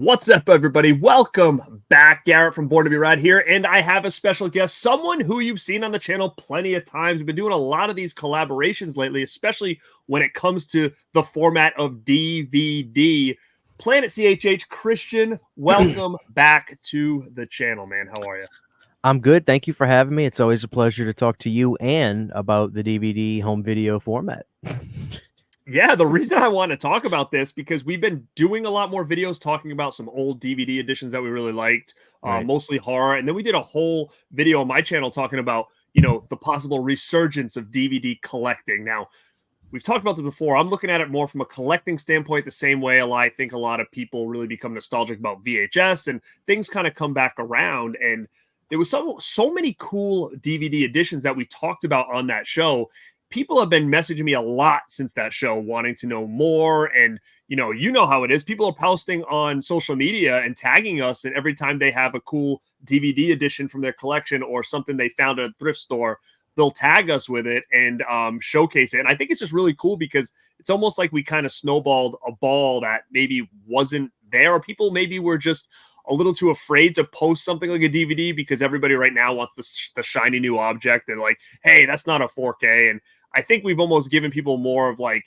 What's up, everybody? Welcome back. Garrett from Born to Be Rad here, and I have a special guest, someone who you've seen on the channel plenty of times. We've been doing a lot of these collaborations lately, especially when it comes to the format of DVD. Planet CHH, Christian, welcome back to the channel, man. How are you? I'm good. Thank you for having me. It's always a pleasure to talk to you and about the DVD home video format. Yeah, the reason I want to talk about this because we've been doing a lot more videos talking about some old DVD editions that we really liked, Right. mostly horror. And then we did a whole video on my channel talking about, the possible resurgence of DVD collecting. Now, we've talked about this before. I'm looking at it more from a collecting standpoint, the same way I think a lot of people really become nostalgic about VHS and things kind of come back around. And there was so many cool DVD editions that we talked about on that show. People have been messaging me a lot since that show wanting to know more. And, you know how it is. People are posting on social media and tagging us. And every time they have a cool DVD edition from their collection or something they found at a thrift store, they'll tag us with it and showcase it. And I think it's just really cool because it's almost like we kind of snowballed a ball that maybe wasn't there, or people maybe were just a little too afraid to post something like a DVD because everybody right now wants the shiny new object and like, hey, that's not a 4K. And I think we've almost given people more of like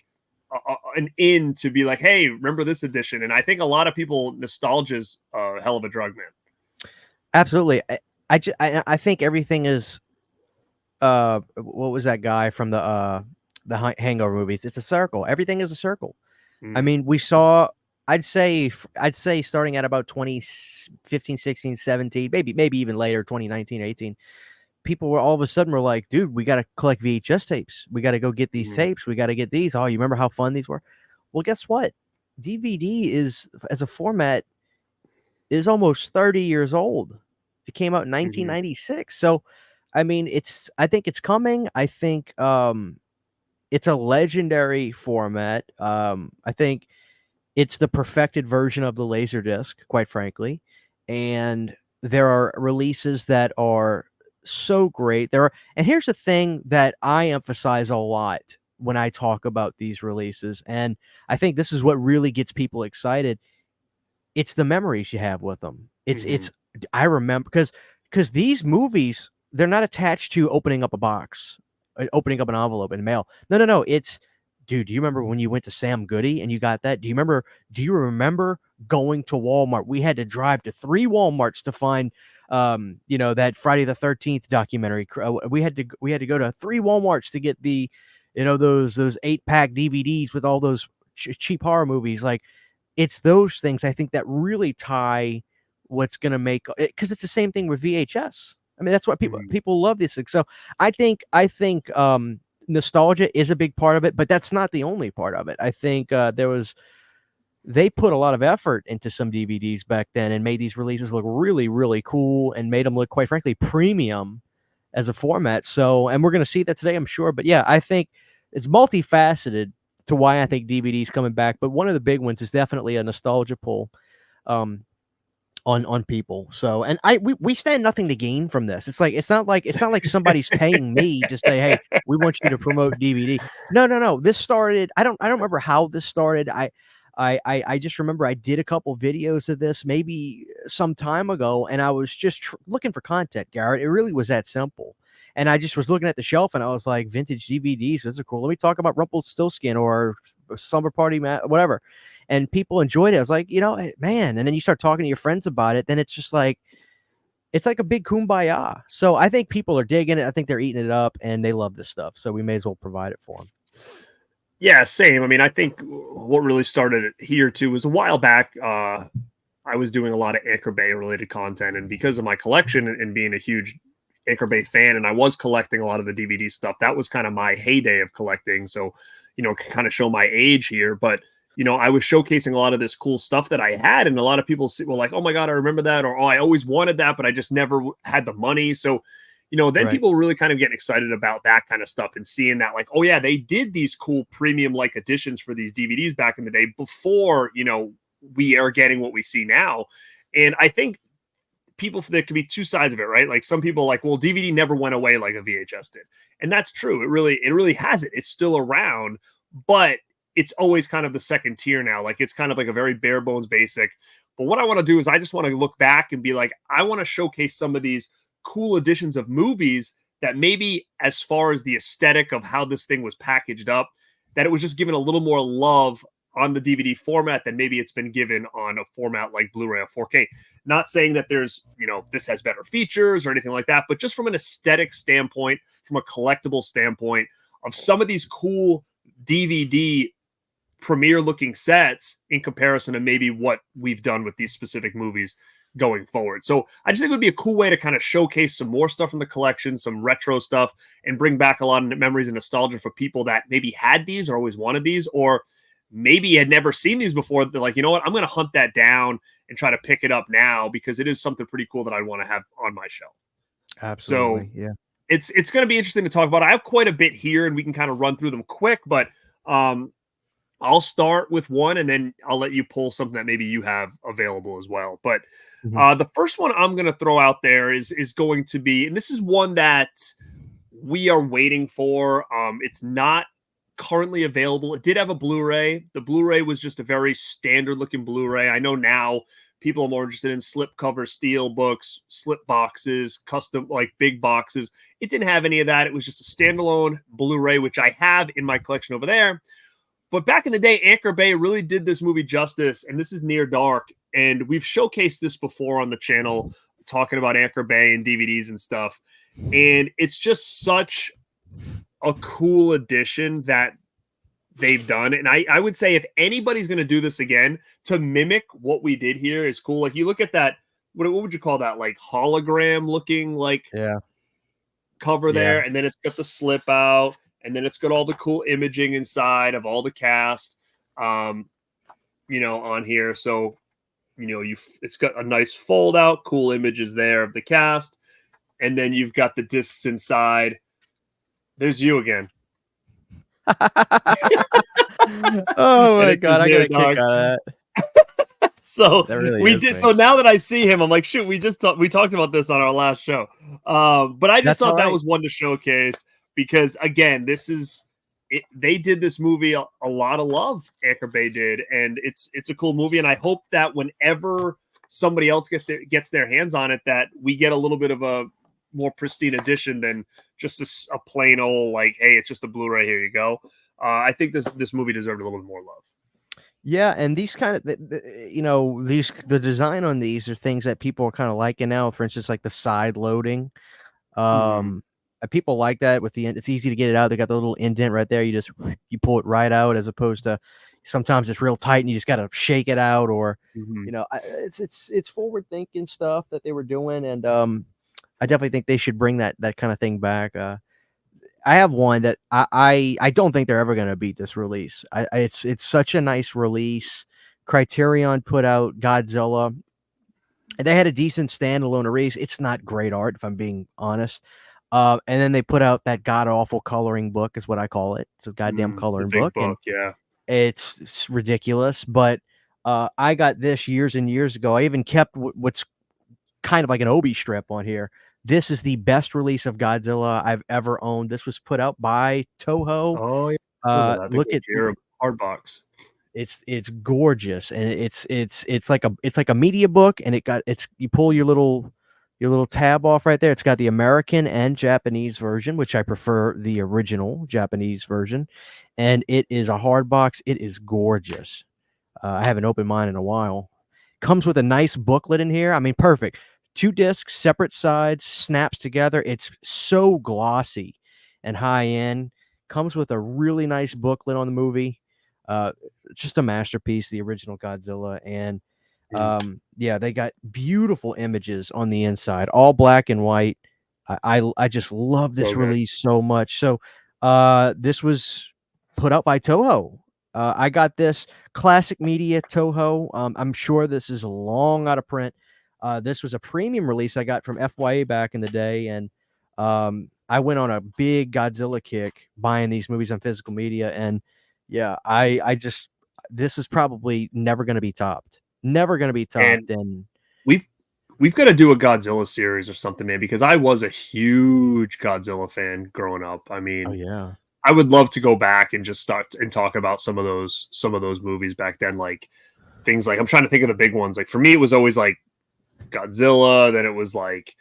an in to be like, hey, remember this edition? And I think a lot of people, nostalgia's a hell of a drug, man. Absolutely. I think everything is what was that guy from the Hangover movies? It's a circle. Everything is a circle. I mean, we saw I'd say starting at about 2015, 16, 17, maybe even later, 2019, 18. People were all of a sudden were like, dude, we got to collect VHS tapes. We got to go get these tapes. We got to get these. Oh, you remember how fun these were? Well, guess what? DVD is, as a format, is almost 30 years old. It came out in 1996. So, I mean, I think it's coming. I think it's a legendary format. I think it's the perfected version of the Laserdisc, quite frankly. And there are releases that are so great. And here's the thing that I emphasize a lot when I talk about these releases, and I think this is what really gets people excited. It's the memories you have with them. It's I remember because these movies, they're not attached to opening up a box, opening up an envelope in mail. No. It's, dude, do you remember when you went to Sam Goody and you got that? Do you remember going to Walmart? We had to drive to 3 Walmarts to find that Friday the 13th documentary. We had to go to 3 Walmarts to get the those 8-pack DVDs with all those cheap horror movies. Like, it's those things I think that really tie what's going to make it, because it's the same thing with VHS. I mean, that's what people love this thing. So I think nostalgia is a big part of it, but that's not the only part of it. I think they put a lot of effort into some DVDs back then and made these releases look really, really cool and made them look, quite frankly, premium as a format. So, and we're going to see that today, I'm sure. But yeah, I think it's multifaceted to why I think DVD's coming back. But one of the big ones is definitely a nostalgia pull on people. So, and we stand nothing to gain from this. It's not like somebody's paying me to say, hey, we want you to promote DVD. No. This started, I don't remember how this started. I just remember I did a couple videos of this maybe some time ago, and I was just looking for content, Garrett. It really was that simple. And I just was looking at the shelf and I was like, vintage DVDs, those are cool. Let me talk about Rumpelstiltskin or Slumber Party, whatever. And people enjoyed it. I was like, man. And then you start talking to your friends about it. Then it's just like, it's like a big kumbaya. So I think people are digging it. I think they're eating it up and they love this stuff. So we may as well provide it for them. Yeah, same. I mean, I think what really started it here too was a while back. I was doing a lot of Anchor Bay related content, and because of my collection and being a huge Anchor Bay fan, and I was collecting a lot of the DVD stuff, that was kind of my heyday of collecting. So, kind of show my age here, but I was showcasing a lot of this cool stuff that I had, and a lot of people were like, "Oh my god, I remember that," or "Oh, I always wanted that, but I just never had the money." So, then people really kind of getting excited about that kind of stuff and seeing that, like, oh yeah, they did these cool premium like editions for these DVDs back in the day before, we are getting what we see now. And I think there could be two sides of it, right? Like, some people are like, well, DVD never went away like a VHS did. And that's true. It really hasn't. It's still around, but it's always kind of the second tier now. Like, it's kind of like a very bare bones basic. But what I want to do is I just want to look back and be like, I want to showcase some of these cool editions of movies that maybe, as far as the aesthetic of how this thing was packaged up, that it was just given a little more love on the DVD format than maybe it's been given on a format like Blu-ray or 4K. Not saying that there's, this has better features or anything like that, but just from an aesthetic standpoint, from a collectible standpoint of some of these cool DVD premiere looking sets in comparison to maybe what we've done with these specific movies going forward. So I just think it would be a cool way to kind of showcase some more stuff from the collection, some retro stuff, and bring back a lot of memories and nostalgia for people that maybe had these or always wanted these, or maybe had never seen these before. They're like, you know what, I'm going to hunt that down and try to pick it up now because it is something pretty cool that I want to have on my shelf. Absolutely. So yeah. It's going to be interesting to talk about. I have quite a bit here and we can kind of run through them quick, but I'll start with one and then I'll let you pull something that maybe you have available as well. But the first one I'm going to throw out there is going to be, and this is one that we are waiting for. It's not currently available. It did have a Blu-ray. The Blu-ray was just a very standard looking Blu-ray. I know now people are more interested in slipcover steel books, slip boxes, custom, like big boxes. It didn't have any of that. It was just a standalone Blu-ray, which I have in my collection over there. But back in the day, Anchor Bay really did this movie justice, and this is Near Dark. And we've showcased this before on the channel, talking about Anchor Bay and DVDs and stuff. And it's just such a cool addition that they've done. And I would say if anybody's going to do this again, to mimic what we did here is cool. Like you look at that, what would you call that? Like hologram looking cover there. And then it's got the slip out. And then it's got all the cool imaging inside of all the cast, on here. So, it's got a nice fold out, cool images there of the cast. And then you've got the discs inside. There's you again. Oh my God. I got a kick out of that. So so now that I see him, I'm like, shoot, we talked about this on our last show. But I just thought that was one to showcase. Because again, they did this movie a lot of love. Anchor Bay did, and it's a cool movie. And I hope that whenever somebody else gets their hands on it, that we get a little bit of a more pristine edition than just a plain old like, hey, it's just a Blu-ray. Here you go. I think this movie deserved a little bit more love. Yeah, and these kind of the design on these are things that people are kind of liking now. For instance, like the side loading. People like that with the end. It's easy to get it out. They got the little indent right there. You pull it right out, as opposed to sometimes it's real tight and you just got to shake it out. Or it's forward thinking stuff that they were doing, and I definitely think they should bring that kind of thing back. I have one that I don't think they're ever going to beat this release. It's such a nice release. Criterion put out Godzilla. And they had a decent standalone release. It's not great art, if I'm being honest. And then they put out that god-awful coloring book, is what I call it. It's a goddamn coloring book. And it's ridiculous. But I got this years and years ago. I even kept what's kind of like an Obi strip on here. This is the best release of Godzilla I've ever owned. This was put out by Toho. Oh, yeah. Look at your hard box. It's gorgeous, and it's like a media book, and you pull your little tab off right there. It's got the American and Japanese version, which I prefer the original Japanese version, and it is a hard box. It is gorgeous. I haven't opened mine in a while. Comes with a nice booklet in here. I mean, perfect. 2 discs, separate sides, snaps together. It's so glossy and high end. Comes with a really nice booklet on the movie. Just a masterpiece, the original Godzilla. And they got beautiful images on the inside, all black and white. I just love this release so much. So this was put out by Toho. I got this Classic Media Toho. I'm sure this is long out of print. This was a premium release I got from FYA back in the day, and I went on a big Godzilla kick buying these movies on physical media, and this is probably never going to be topped. Never going to be topped. And we've got to do a Godzilla series or something, man, because I was a huge Godzilla fan growing up. I mean, oh yeah, I would love to go back and just start and talk about some of those movies back then. Like things like, I'm trying to think of the big ones. Like for me, it was always like Godzilla. Then it was like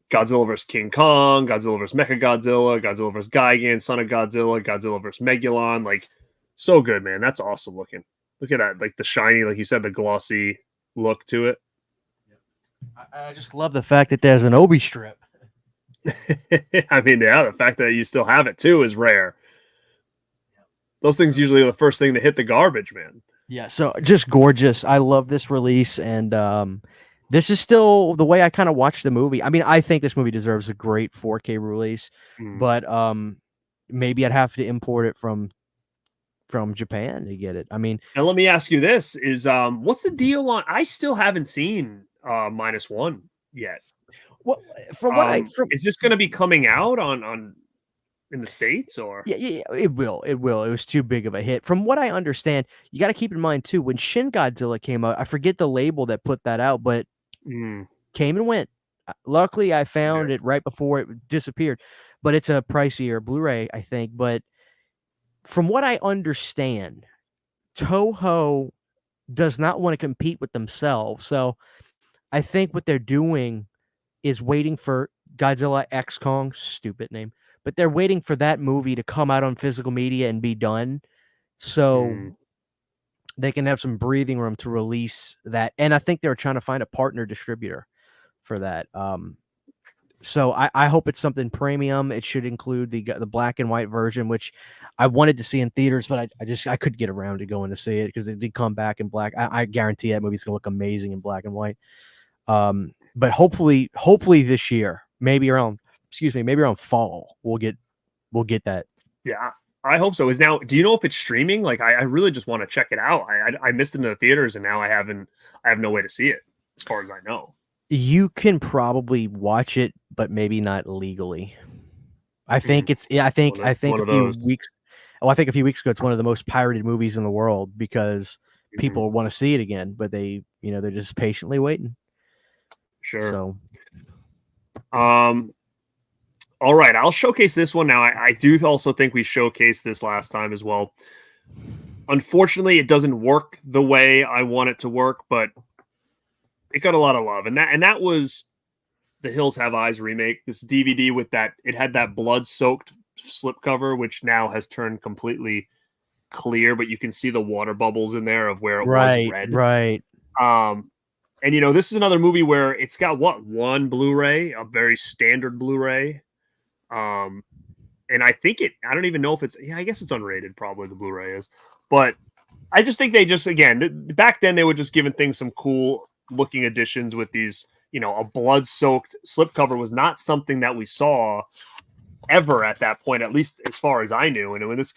Godzilla vs. King Kong, Godzilla vs. Mechagodzilla, Godzilla vs. Gigan, Son of Godzilla, Godzilla vs. Megulon. Like, so good, man. That's awesome looking. Look at that. Like the shiny, like you said, the glossy look to it. I just love the fact that there's an Obi strip. I mean, yeah, the fact that you still have it too is rare. Those things usually are the first thing to hit the garbage, man. Yeah, so just gorgeous. I love this release, and this is still the way I kind of watch the movie. I mean, I think this movie deserves a great 4K release, but maybe I'd have to import it from Japan to get it. I mean, and let me ask you this: is what's the deal on? I still haven't seen -1 yet. Well, from what is this going to be coming out on in the States or? Yeah, it will. It will. It was too big of a hit. From what I understand, you got to keep in mind too, when Shin Godzilla came out, I forget the label that put that out, but came and went. Luckily, I found it right before it disappeared, but it's a pricier Blu-ray, I think. But from what I understand, Toho does not want to compete with themselves. So I think what they're doing is waiting for Godzilla X Kong, stupid name, but they're waiting for that movie to come out on physical media and be done, so they can have some breathing room to release that. And I think they're trying to find a partner distributor for that. So I hope it's something premium. It should include the black and white version, which I wanted to see in theaters, but I couldn't get around to going to see it because it did come back in black. I guarantee that movie's gonna look amazing in black and white. But hopefully this year, maybe around fall, we'll get that. Yeah, I hope so. Do you know if it's streaming? Like, I really just want to check it out. I missed it in the theaters, and now I have no way to see it, as far as I know. You can probably watch it, but maybe not legally. I think I think a few weeks ago, it's one of the most pirated movies in the world because people want to see it again, but they're just patiently waiting. Sure. So, all right, I'll showcase this one now. I do also think we showcased this last time as well. Unfortunately, it doesn't work the way I want it to work, but it got a lot of love, and that was the Hills Have Eyes remake. This DVD with that, it had that blood-soaked slipcover, which now has turned completely clear, but you can see the water bubbles in there of where it was red. Right. And this is another movie where it's got one Blu-ray, a very standard Blu-ray. And I think I don't even know if I guess it's unrated, probably the Blu-ray is. But I just think they again, back then they were just giving things some cool looking additions with these, a blood-soaked slipcover was not something that we saw ever at that point, at least as far as I knew. And when this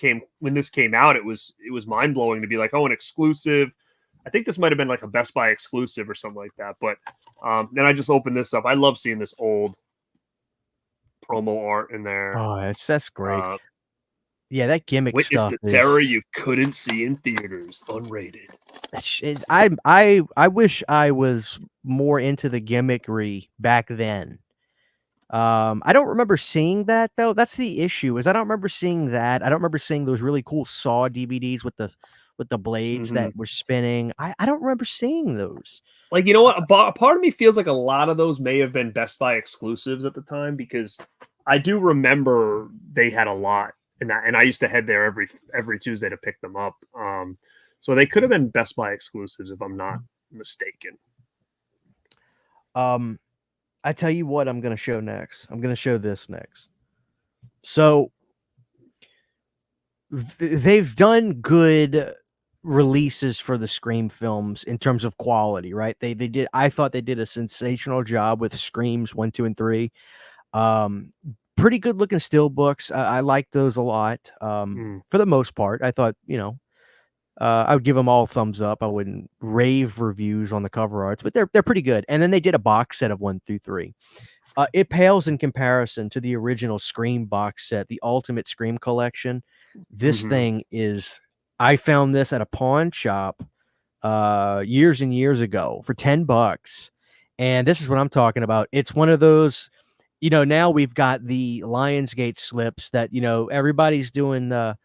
came out, it was mind-blowing to be like, oh, an exclusive. I think this might have been like a Best Buy exclusive or something like that. But then I just opened this up. I love seeing this old promo art in there. Oh, that's great. Yeah, that gimmick Witness stuff. The terror you couldn't see in theaters, unrated. I wish I was more into the gimmickry back then. I don't remember seeing that though. That's the issue. Is I don't remember seeing that. I don't remember seeing those really cool Saw DVDs with the blades that were spinning. I don't remember seeing those. Like, you know what? A part of me feels like a lot of those may have been Best Buy exclusives at the time, because I do remember they had a lot in that, and I used to head there every Tuesday to pick them up. So they could have been Best Buy exclusives if I'm not mistaken. I tell you what I'm going to show next. I'm going to show this next. So they've done good releases for the Scream films in terms of quality, right? They did. I thought they did a sensational job with Screams 1, 2, and 3. Pretty good looking still books. I like those a lot. For the most part, I thought, I would give them all thumbs up. I wouldn't rave reviews on the cover arts, but they're pretty good. And then they did a box set of 1 through 3. It pales in comparison to the original Scream box set, the Ultimate Scream Collection. This thing is. I found this at a pawn shop years and years ago for $10. And this is what I'm talking about. It's one of those, now we've got the Lionsgate slips that, everybody's doing the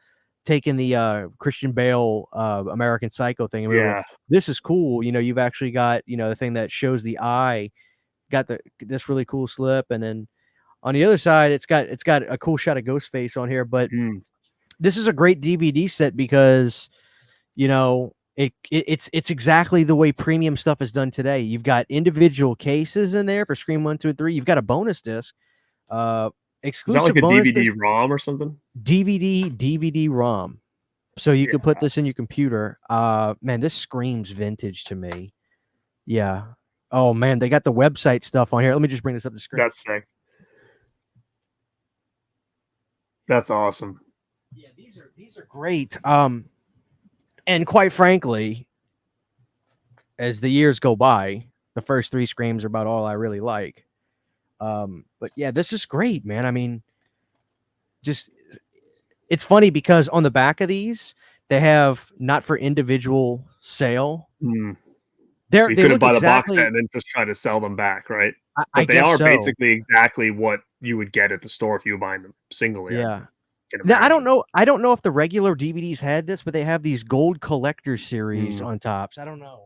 taking the Christian Bale American Psycho thing, and we were like, Yeah. this is cool. You know, you've actually got, you know, the thing that shows the eye, got this really cool slip, and then on the other side, it's got a cool shot of Ghostface on here. But this is a great DVD set because, you know, it's exactly the way premium stuff is done today. You've got individual cases in there for Scream 1, 2, and 3. You've got a bonus disc, exclusive Is that like a bonus DVD disc, ROM or something? DVD ROM. So you could put Yeah. this in your computer. Man, this screams vintage to me. Yeah. Oh man, they got the website stuff on here. Let me just bring this up to the screen. That's sick. That's awesome. Yeah, these are great. And quite frankly, as the years go by, the first 3 Screams are about all I really like. But yeah, this is great, man. I mean, just it's funny because on the back of these, they have not for individual sale. So you couldn't buy the box set and then just try to sell them back, right? But they are basically exactly what you would get at the store if you were buying them singly. Yeah. Now, I don't know if the regular DVDs had this, but they have these gold collector series on tops. I don't know.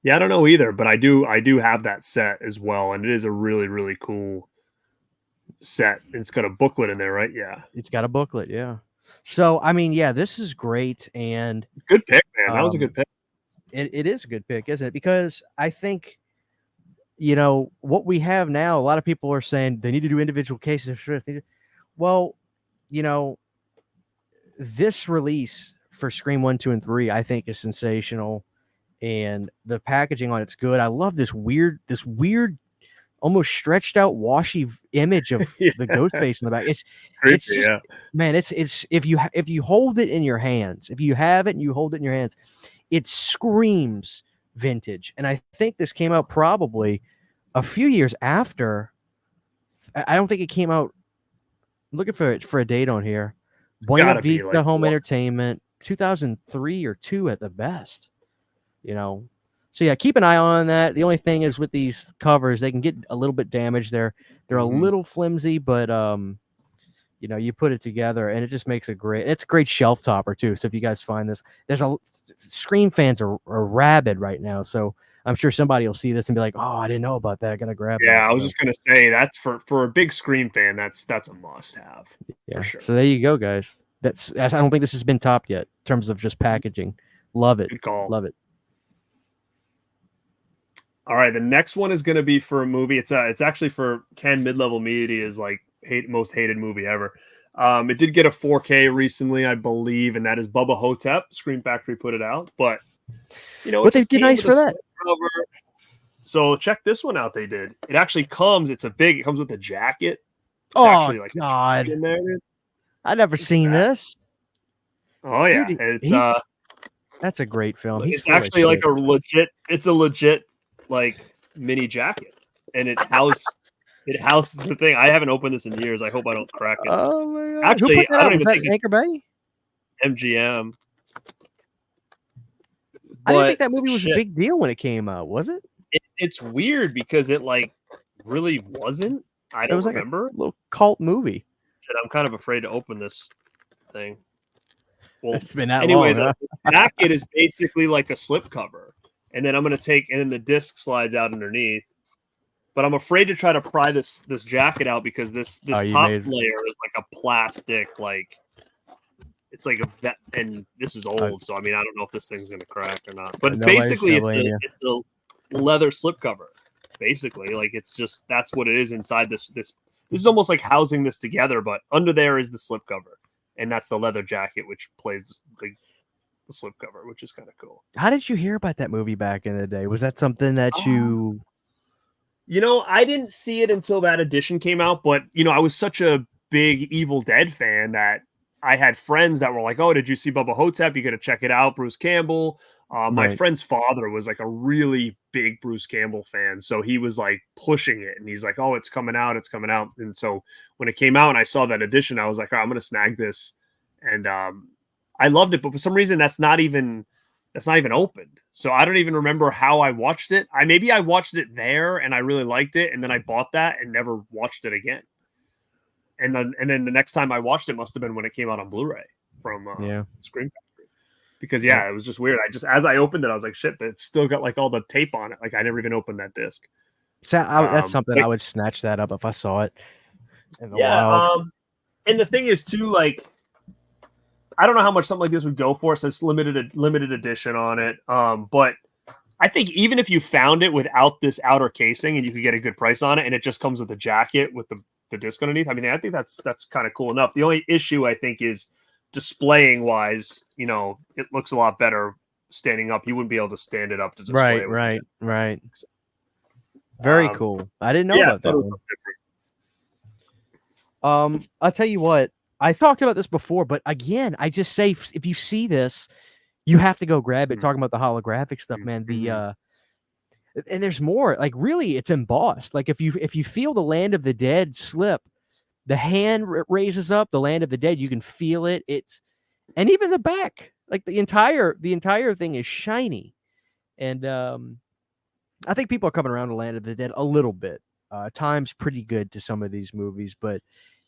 Yeah, I don't know either, but I do have that set as well, and it is a really, really cool set. It's got a booklet in there, right? Yeah. It's got a booklet, yeah. So, I mean, yeah, this is great, and good pick, man. That was a good pick. It is a good pick, isn't it? Because I think, you know, what we have now, a lot of people are saying they need to do individual cases. Well, you know, this release for Scream 1, 2, and 3, I think is sensational, and the packaging on it's good. I love this weird, almost stretched out, washy image of the Ghostface in the back. It's just, man, it's if you hold it in your hands, if you have it and you hold it in your hands, it screams vintage. And I think this came out probably a few years after. I don't think it came out. I'm looking for a date on here. Buena Vista Home Entertainment, 2003 or 2 at the best. You know, so yeah, keep an eye on that. The only thing is with these covers, they can get a little bit damaged. They're a little flimsy, but you know, you put it together and it just makes it's a great shelf topper too. So if you guys find this, Scream fans are rabid right now. So I'm sure somebody will see this and be like, "Oh, I didn't know about that. I gotta grab it." Yeah, I was just gonna say that's for a big Scream fan. That's a must-have. Yeah, for sure. So there you go, guys. I don't think this has been topped yet in terms of just packaging. Love it. Good call. Love it. All right, the next one is going to be for a movie. It's actually for Ken Mid-Level Media is like most hated movie ever. It did get a 4K recently, I believe, and that is Bubba Hotep. Scream Factory put it out, but you know, what they did nice for that. So check this one out. They did. It actually comes. It comes with a jacket. It's actually like God! In there, I've never seen this. Oh yeah, dude, that's a great film. It's actually like a legit. It's a legit like mini jacket, and it houses the thing. I haven't opened this in years. I hope I don't crack it. Oh my God. Actually, I don't even think Anchor Bay? MGM. I didn't think that movie was a big deal when it came out, was it? It's weird because it like really wasn't. I don't remember. Like a little cult movie. Shit, I'm kind of afraid to open this thing. Well, it's been that long. The jacket is basically like a slipcover. And then I'm going to and then the disc slides out underneath. But I'm afraid to try to pry this jacket out because this top layer is like a plastic, like it's like and this is old. So, I mean, I don't know if this thing's going to crack or not. But basically, it's a leather slipcover. Basically, like that's what it is inside this. This is almost like housing this together, but under there is the slipcover. And that's the leather jacket, which plays the slipcover, which is kind of cool. How did you hear about that movie back in the day? Was that something that you know, I didn't see it until that edition came out, but you know, I was such a big Evil Dead fan that I had friends that were like, "Oh, did you see Bubba Hotep? You got to check it out." Bruce Campbell. My friend's father was like a really big Bruce Campbell fan, so he was like pushing it, and he's like, "Oh, it's coming out, it's coming out." And so when it came out and I saw that edition, I was like, "Oh, I'm gonna snag this," and I loved it, but for some reason that's not even opened. So I don't even remember how I watched it. Maybe I watched it there and I really liked it, and then I bought that and never watched it again. And then the next time I watched it must have been when it came out on Blu-ray. from Yeah. Screen Factory. Because it was just weird. As I opened it, I was like, shit, it's still got like all the tape on it. Like I never even opened that disc. So that's something I would snatch that up if I saw it in the wild. And the thing is too, like, I don't know how much something like this would go for. It says limited edition on it. But I think even if you found it without this outer casing and you could get a good price on it, and it just comes with the jacket with the disc underneath, I mean, I think that's kind of cool enough. The only issue I think is displaying wise. You know, it looks a lot better standing up. You wouldn't be able to stand it up to display it. Right. Very cool. I didn't know about that one. I'll tell you what. I talked about this before, but again, I just say if you see this, you have to go grab it. Talking about the holographic stuff, man. And there's more. Like really, it's embossed. Like if you feel the Land of the Dead slip, the hand raises up. The Land of the Dead, you can feel it. And even the back, like the entire thing is shiny. And I think people are coming around to Land of the Dead a little bit. Time's pretty good to some of these movies, but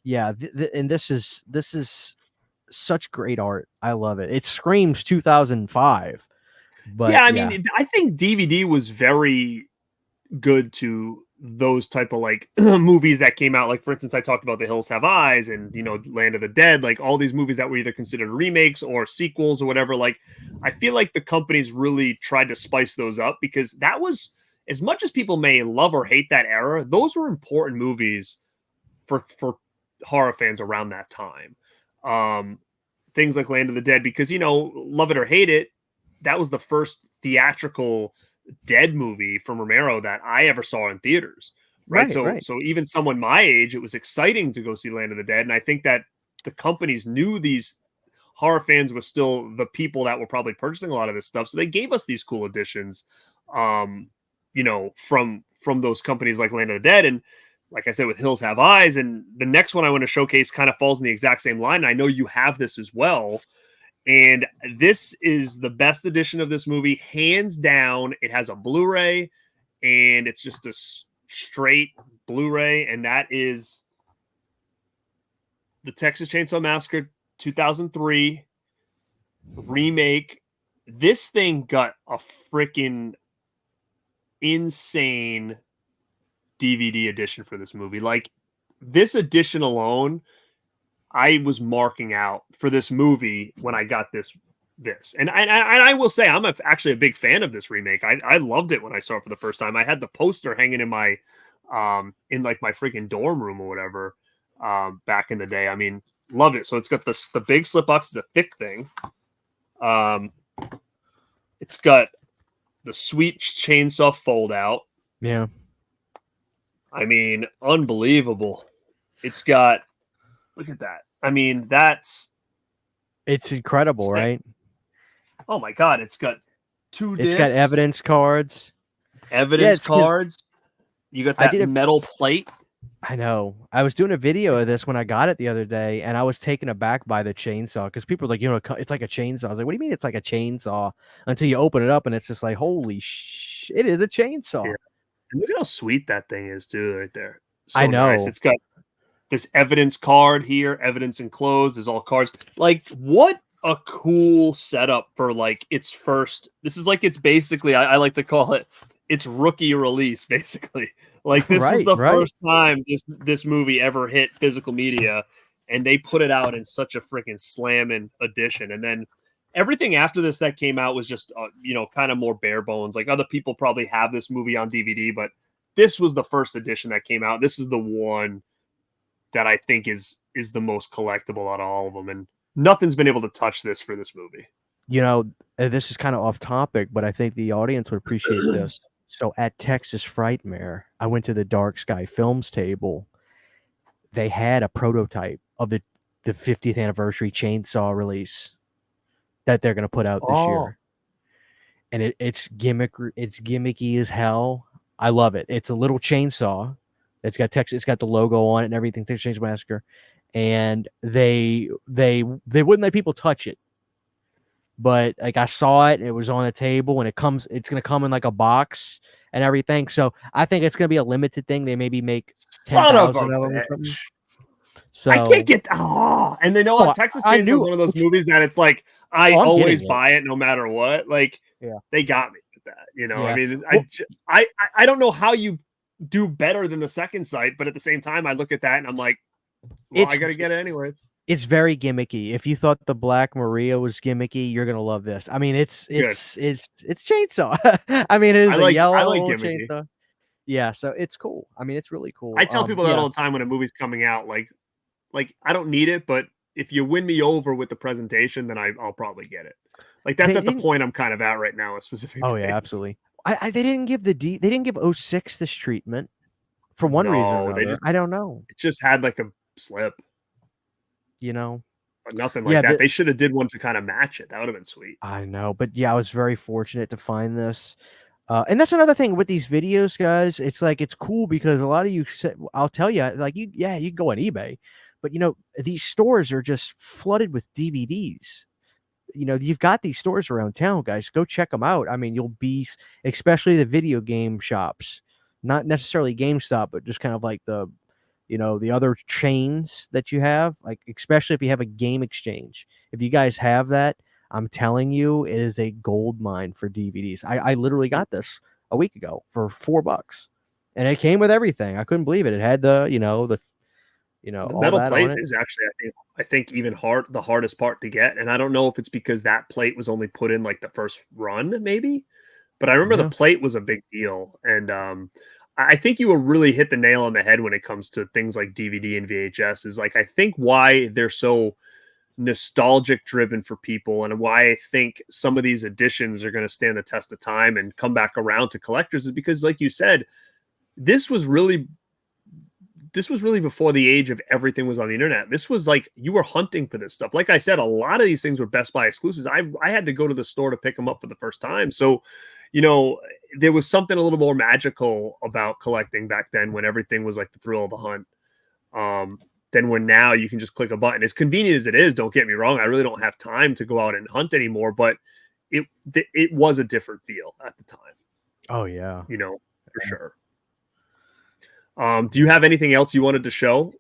yeah, and this is such great art. I love it. It screams 2005. But yeah, I mean, I think DVD was very good to those type of like movies that came out. Like for instance, I talked about The Hills Have Eyes and Land of the Dead, like all these movies that were either considered remakes or sequels or whatever. Like I feel like the companies really tried to spice those up because that was, as much as people may love or hate that era, those were important movies for horror fans around that time. Things like Land of the Dead, because love it or hate it, that was the first theatrical Dead movie from Romero that I ever saw in theaters. Right. So even someone my age, it was exciting to go see Land of the Dead. And I think that the companies knew these horror fans were still the people that were probably purchasing a lot of this stuff. So they gave us these cool editions, from those companies like Land of the Dead. And like I said, with Hills Have Eyes, and the next one I want to showcase kind of falls in the exact same line. I know you have this as well. And this is the best edition of this movie, hands down. It has a Blu-ray, and it's just a straight Blu-ray, and that is the Texas Chainsaw Massacre 2003 remake. This thing got a freaking insane DVD edition for this movie. Like this edition alone, I was marking out for this movie when I got this. And I will say I'm actually a big fan of this remake. I loved it when I saw it for the first time. I had the poster hanging in my in like my freaking dorm room or whatever back in the day. I mean, loved it. So it's got the big slip box, the thick thing. It's got the sweet chainsaw fold out. Yeah. I mean, unbelievable. It's got, look at that. I mean, it's incredible, sick. Right? Oh my God. It's got 2 discs. It's got evidence cards. Cards. You got that metal plate. I know. I was doing a video of this when I got it the other day, and I was taken aback by the chainsaw because people were like, it's like a chainsaw. I was like, what do you mean it's like a chainsaw? Until you open it up, and it's just like, holy shit, it is a chainsaw. Yeah. And look at how sweet that thing is, too, right there. So I know. Nice. It's got this evidence card here, evidence enclosed. There's all cards. Like, what a cool setup for, like, its first. This is like, it's basically, I like to call it, its rookie release, basically. Like, this was the first time this movie ever hit physical media, and they put it out in such a freaking slamming edition. And then everything after this that came out was just, kind of more bare bones. Like, other people probably have this movie on DVD, but this was the first edition that came out. This is the one that I think is the most collectible out of all of them. And nothing's been able to touch this for this movie. This is kind of off topic, but I think the audience would appreciate this. So at Texas Frightmare, I went to the Dark Sky Films table. They had a prototype of the 50th anniversary chainsaw release that they're going to put out this year. And it's gimmicky as hell. I love it. It's a little chainsaw. It's got the logo on it and everything. Texas Chainsaw Massacre, and they wouldn't let people touch it. But like I saw it, and it was on the table, and it's gonna come in like a box and everything. So I think it's gonna be a limited thing. They maybe make 10,000 of them or something. So I can't get and they know oh, Texas I Chainsaw is knew one of those movies that it's like I oh, I'm always getting it. buy it no matter what. Like Yeah. they got me with that. You know, I Yeah. mean, Well, I don't know how you do better than the second sight, but at the same time, I look at that and I'm like, well, I it's got to get it anyways. it's very gimmicky. If you thought the Black Maria was gimmicky, you're gonna love this. I mean, it's Good. chainsaw. I mean, it is a I like yellow gimmicky. chainsaw. Yeah, so it's cool. I mean, it's really I cool. tell people that Yeah, all the time when a movie's coming out. Like I don't need it, but if you win me over with the presentation, then I'll probably get it. Like that's they at the didn't. point I'm kind of at right now with specific Oh yeah, things. absolutely. They didn't give they didn't give '06 this treatment for one reason or No, another. I don't know. it just had like a slip, You know. but nothing like Yeah, that. They should have did one to kind of match it. That would have been sweet. I know, but yeah, I was very fortunate to find this. And that's another thing with these videos, guys. It's like it's cool because a lot of you said, I'll tell you, like you can go on eBay, but these stores are just flooded with DVDs. You've got these stores around town, guys. Go check them out. I mean, you'll be, especially the video game shops, not necessarily GameStop, but just kind of like the other chains that you have, like especially if you have a game exchange. If you guys have that, I'm telling you, it is a gold mine for DVDs. I literally got this a week ago for $4, and it came with everything. I couldn't believe it. It had The all metal that on plate it. is actually, I think even the hardest part to get. And I don't know if it's because that plate was only put in like the first run, maybe. But I remember the Yeah. plate was a big deal, and I think you will really hit the nail on the head when it comes to things like DVD and VHS. Is like I think why they're so nostalgic driven for people, and why I think some of these editions are going to stand the test of time and come back around to collectors is because, like you said, this was really before the age of everything was on the internet. This was like you were hunting for this stuff. Like I said, a lot of these things were Best Buy exclusives. I had to go to the store to pick them up for the first time. So, there was something a little more magical about collecting back then when everything was like the thrill of the hunt. Than when now you can just click a button. As convenient as it is, don't get me wrong, I really don't have time to go out and hunt anymore, but it was a different feel at the time. Oh yeah. For sure. Do you have anything else you wanted to show?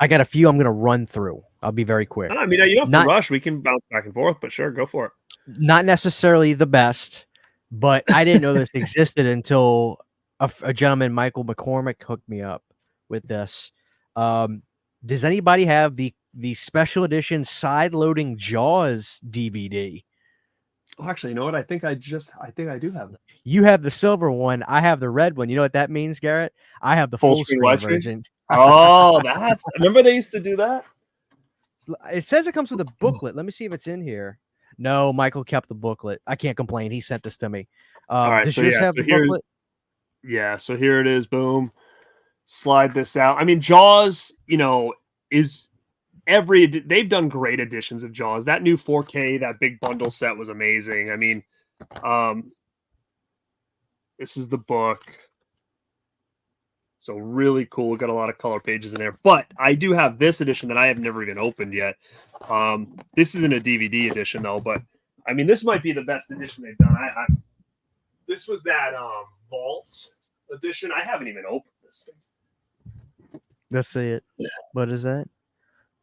I got a few I'm going to run through. I'll be very quick. I mean, you don't have Not to rush. We can bounce back and forth, but sure, go for it. not necessarily the best, but I didn't know this existed until a gentleman, Michael McCormick, hooked me up with this. Does anybody have the special edition side loading Jaws DVD? Oh, actually, you know what? I think I do have that. You have the silver one. I have the red one. You know what that means, Garrett? I have the full screen widescreen? version. Oh, remember they used to do that? It says it comes with a booklet. Let me see if it's in here. No, Michael kept the booklet. I can't complain. He sent this to me. All right, does so yours yeah, have so the booklet? so here it is. Boom. Slide this out. I mean, Jaws, is they've done great editions of Jaws. That new 4K, that big bundle set was amazing. I mean, this is the book. So really cool. Got a lot of color pages in there. But I do have this edition that I have never even opened yet. This isn't a DVD edition though, but I mean, this might be the best edition they've done. This was that Vault edition. I haven't even opened this thing. Let's see it. What is that?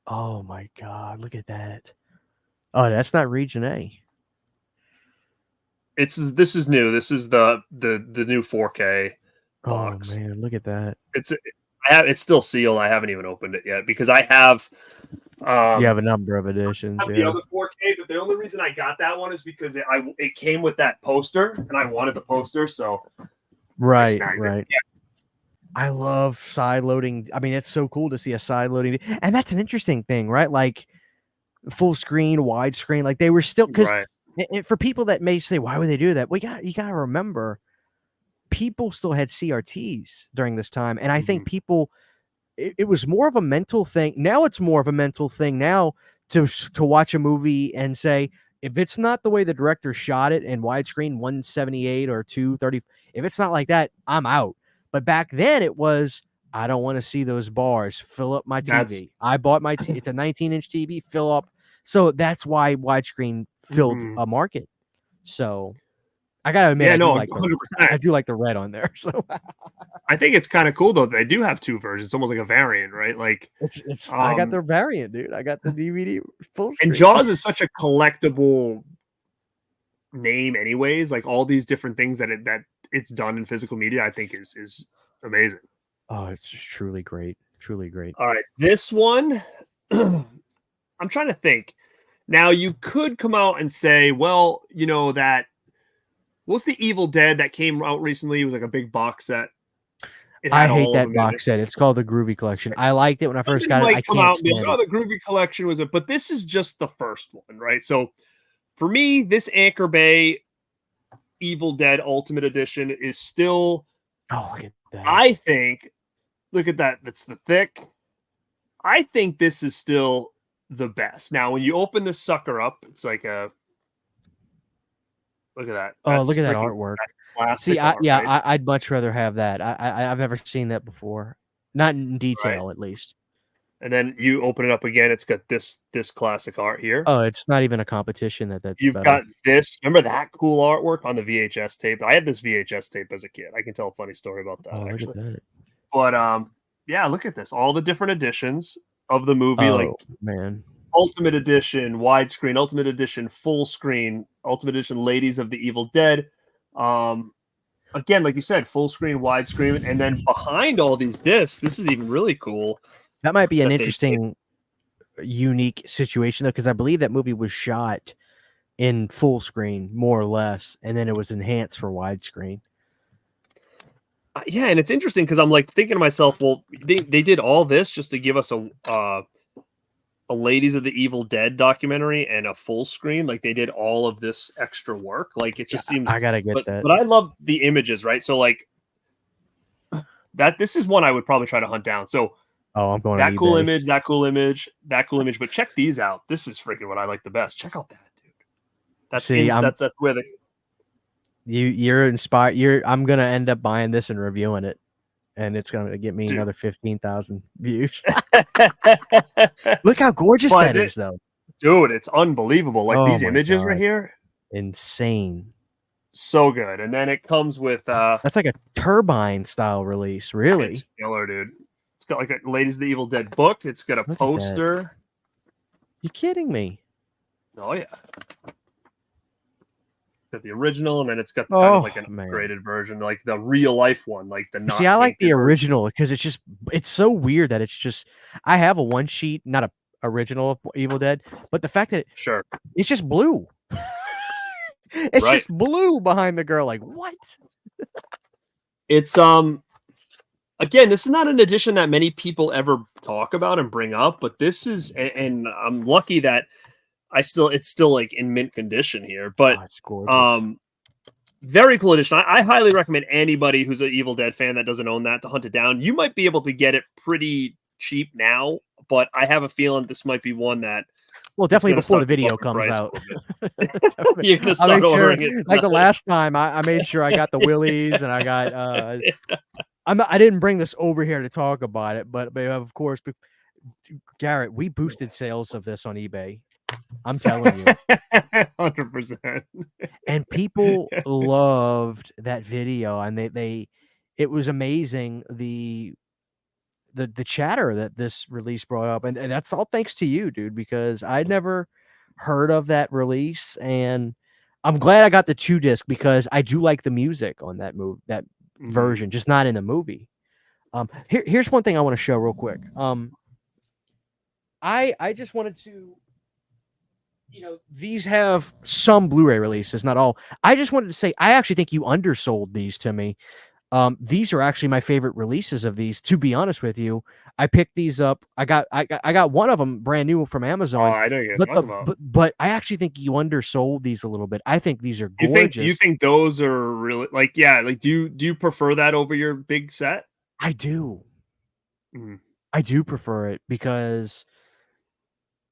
Oh my God! Look at that. Oh, that's not Region A. This is new. This is the new 4K box. Oh man, look at that. It's still sealed. I haven't even opened it yet because I have. You have a number of editions. The other 4K, but the only reason I got that one is because it came with that poster, and I wanted the poster. So right. Yeah. I love side loading. I mean, it's so cool to see a side loading, and that's an interesting thing, right? Like full screen, widescreen. Like they were still because for people that may say, why would they do that? Well, you got to remember, people still had CRTs during this time, and I think people. It was more of a mental thing. Now it's more of a mental thing now to watch a movie and say, if it's not the way the director shot it in widescreen 178 or 230, if it's not like that, I'm out. But back then it was, I don't want to see those bars. Fill up my TV. I bought my TV. It's a 19-inch TV. Fill up. So that's why widescreen filled a market. So I gotta admit, Yeah, I do no, like the 100%. I do like the red on there. So I think it's kind of cool though. They do have two versions, almost like a variant, right? Like, it's I got the variant, dude. I got the DVD full and screen. Jaws is such a collectible name, anyways. Like all these different things that it's done in physical media, I think is amazing. Oh, it's just truly great, truly great. All right, this one, I'm trying to think. Now you could come out and say, well, you know that what's the Evil Dead that came out recently? It was like a big box set. It I had hate all of that them in it. box set. It's called the Groovy Collection. I liked it when I first Somebody got it. I might come can't out and be like, stand "Oh, it. the Groovy Collection was it," but this is just the first one, right? So for me, this Anchor Bay Evil Dead Ultimate Edition is still, Oh, look at that. I think, look at that. That's the thick. I think this is still the best. Now, when you open this sucker up, it's like a look at that. Oh, That's look at that freaking artwork. See, plastic art, right? I'd much rather have that. I've never seen that before, not in Right. detail, at least. And then you open it up again. It's got this classic art here. Oh, it's not even a competition that's You've better. got this. Remember that cool artwork on the VHS tape? I had this VHS tape as a kid. I can tell a funny story about that Oh, look at actually. that. But yeah, look at this. All the different editions of the movie, like Oh man. Ultimate Edition, widescreen, Ultimate Edition, full screen, Ultimate Edition, Ladies of the Evil Dead. Again, like you said, full screen, widescreen, and then behind all these discs, this is even really cool. That might be an that they interesting, unique situation though, because I believe that movie was shot in full screen, more or less, and then it was enhanced for widescreen. Yeah, and it's interesting because I'm like thinking to myself, well, they did all this just to give us a Ladies of the Evil Dead documentary and a full screen. Like they did all of this extra work. Like it just seems. I gotta get that. But I love the images, right? So like that. This is one I would probably try to hunt down. So Oh, I'm going that on cool eBay. image, that cool image, that cool image. But check these out. This is freaking what I like the best. Check out that, dude. That's that's where the you're inspired. I'm gonna end up buying this and reviewing it, and it's gonna get me another 15,000 views. Look how gorgeous that is, though. Dude, it's unbelievable. Like these images right here, insane, so good. And then it comes with that's like a turbine style release, really. It's killer, dude. It's got like a Ladies of the Evil Dead book. It's got a poster. You kidding me? Oh yeah. Got the original, and then it's got kind of like an upgraded version, like the real life one, like the. See, I like the original because it's so weird that it's just. I have a one sheet, not a original of Evil Dead, but the fact that it's just blue. It's just blue behind the girl. Like what? It's again, this is not an edition that many people ever talk about and bring up, but this is, and I'm lucky that it's still like in mint condition here, but it's gorgeous. Very cool edition. I highly recommend anybody who's an Evil Dead fan that doesn't own that to hunt it down. You might be able to get it pretty cheap now, but I have a feeling this might be one that definitely before the video comes out. You're gonna start ordering it. Like the last time, I made sure I got the willies and I got. I didn't bring this over here to talk about it, but of course, Garrett, we boosted sales of this on eBay. I'm telling you, 100%. And people loved that video, and it was amazing the chatter that this release brought up, and that's all thanks to you, dude, because I'd never heard of that release, and I'm glad I got the 2-disc because I do like the music on that version, just not in the movie. Here's one thing I want to show real quick. I just wanted to. These have some Blu-ray releases, not all. I just wanted to say, I actually think you undersold these to me. These are actually my favorite releases of these. To be honest with you, I picked these up. I got one of them brand new from Amazon. Oh, I know you're talking about. But I actually think you undersold these a little bit. I think these are gorgeous. Do you think those are really like? Yeah, like do you prefer that over your big set? I do. Mm. I do prefer it because.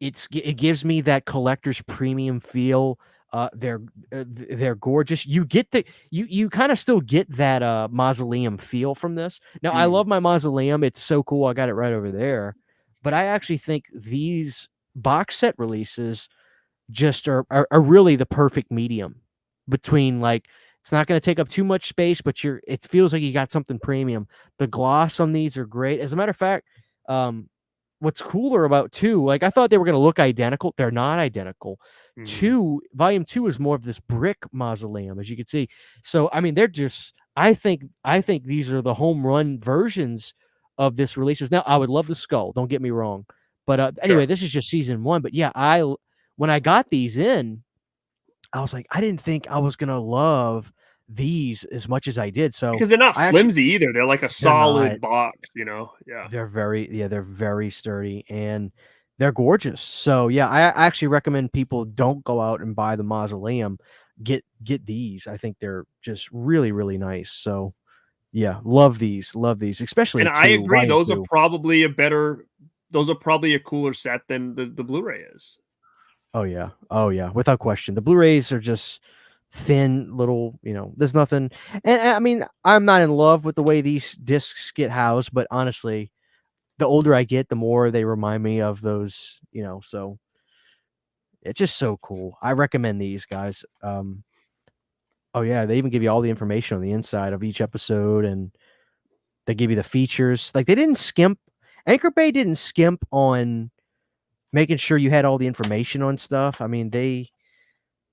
It gives me that collector's premium feel. They're gorgeous. You get you kind of still get that mausoleum feel from this. Now I love my mausoleum. It's so cool. I got it right over there. But I actually think these box set releases just are really the perfect medium between like It's not going to take up too much space, but it feels like you got something premium. The gloss on these are great. As a matter of fact, what's cooler about 2, like I thought they were going to look identical. They're not identical. Mhm. Volume 2 is more of this brick mausoleum, as you can see. So I mean, they're just. I think these are the home run versions of this releases. Now I would love the skull. Don't get me wrong, but anyway, Sure. this is just season 1. But yeah, when I got these in, I was like, I didn't think I was gonna love these as much as I did. So Because they're not I actually flimsy either. They're like a they're not. solid box, you know? Yeah. They're very sturdy and they're gorgeous. So yeah, I actually recommend people don't go out and buy the mausoleum. Get these. I think they're just really, really nice. So yeah, love these, And especially I agree, volume two. those are probably a cooler set than the Blu-ray is. Oh yeah, without question. The Blu-rays are just thin little, there's nothing. And I mean, I'm not in love with the way these discs get housed, but honestly, the older I get, the more they remind me of those, so it's just so cool. I recommend these guys. Oh yeah, they even give you all the information on the inside of each episode, and they give you the features. Like they didn't skimp. Anchor Bay didn't skimp on making sure you had all the information on stuff. I mean,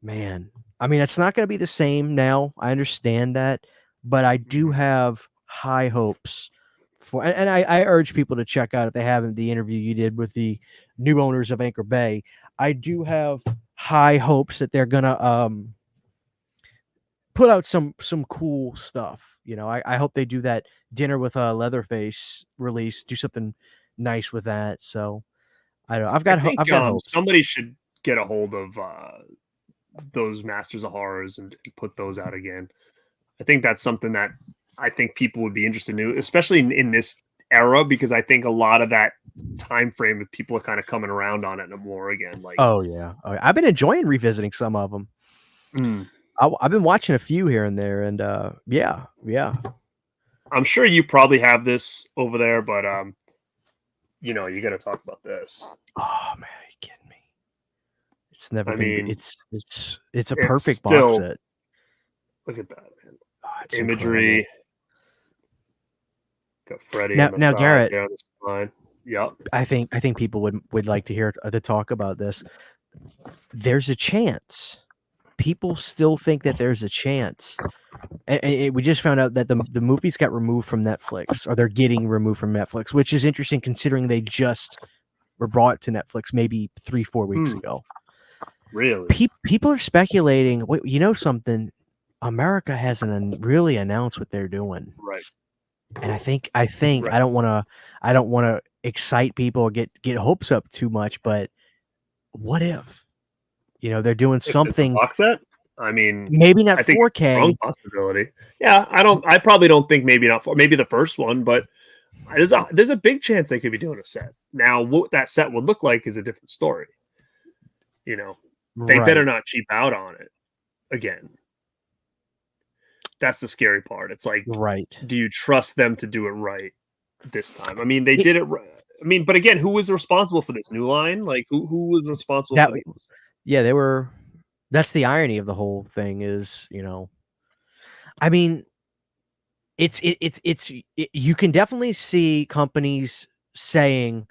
man, I mean, it's not going to be the same now. I understand that, but I do Mhm. have high hopes for, and I urge people to check out if they haven't the interview you did with the new owners of Anchor Bay. I do have high hopes that they're gonna put out some cool stuff. I hope they do that Dinner with Leatherface release, do something nice with that. So I don't know. I think, I've got hopes. somebody should get a hold of, those Masters of Horrors and put those out again. I think that's something that I think people would be interested in, especially in this era, because I think a lot of that time frame, people are kind of coming around on it more again. Like, Oh yeah. I've been enjoying revisiting some of them. mm, I've been watching a few here and there, and yeah. I'm sure you probably have this over there, but you got to talk about this. Oh man, are you kidding me? It's never I gonna be. mean, It's a it's perfect box still set. look at that, man. Oh, it's incredible. Imagery. Got Freddy Now, on the now, side Garrett, there on the spine. Yep. I think people would like to hear the talk about this. There's a chance. People still think that there's a chance. And we just found out that the movies got removed from Netflix, or they're getting removed from Netflix, which is interesting considering they just were brought to Netflix maybe 3-4 weeks ago. Really? People are speculating. Wait, you know something? America hasn't really announced what they're doing, Right. and I think Right. I don't want to excite people or get hopes up too much. But what if they're doing If it's a something? box set, I mean, Maybe not I think it's a strong 4K. possibility. Yeah, I probably don't think maybe not for maybe the first one, but there's a big chance they could be doing a set. Now, what that set would look like is a different story. They better Right. not cheap out on it again. That's the scary part. It's like, Right. do you trust them to do it right this time? I mean, they It, did it right. I mean, but again, who was responsible for this new line? Like, who was responsible that for these? Yeah, they were. That's the irony of the whole thing is, I mean, you can definitely see companies saying,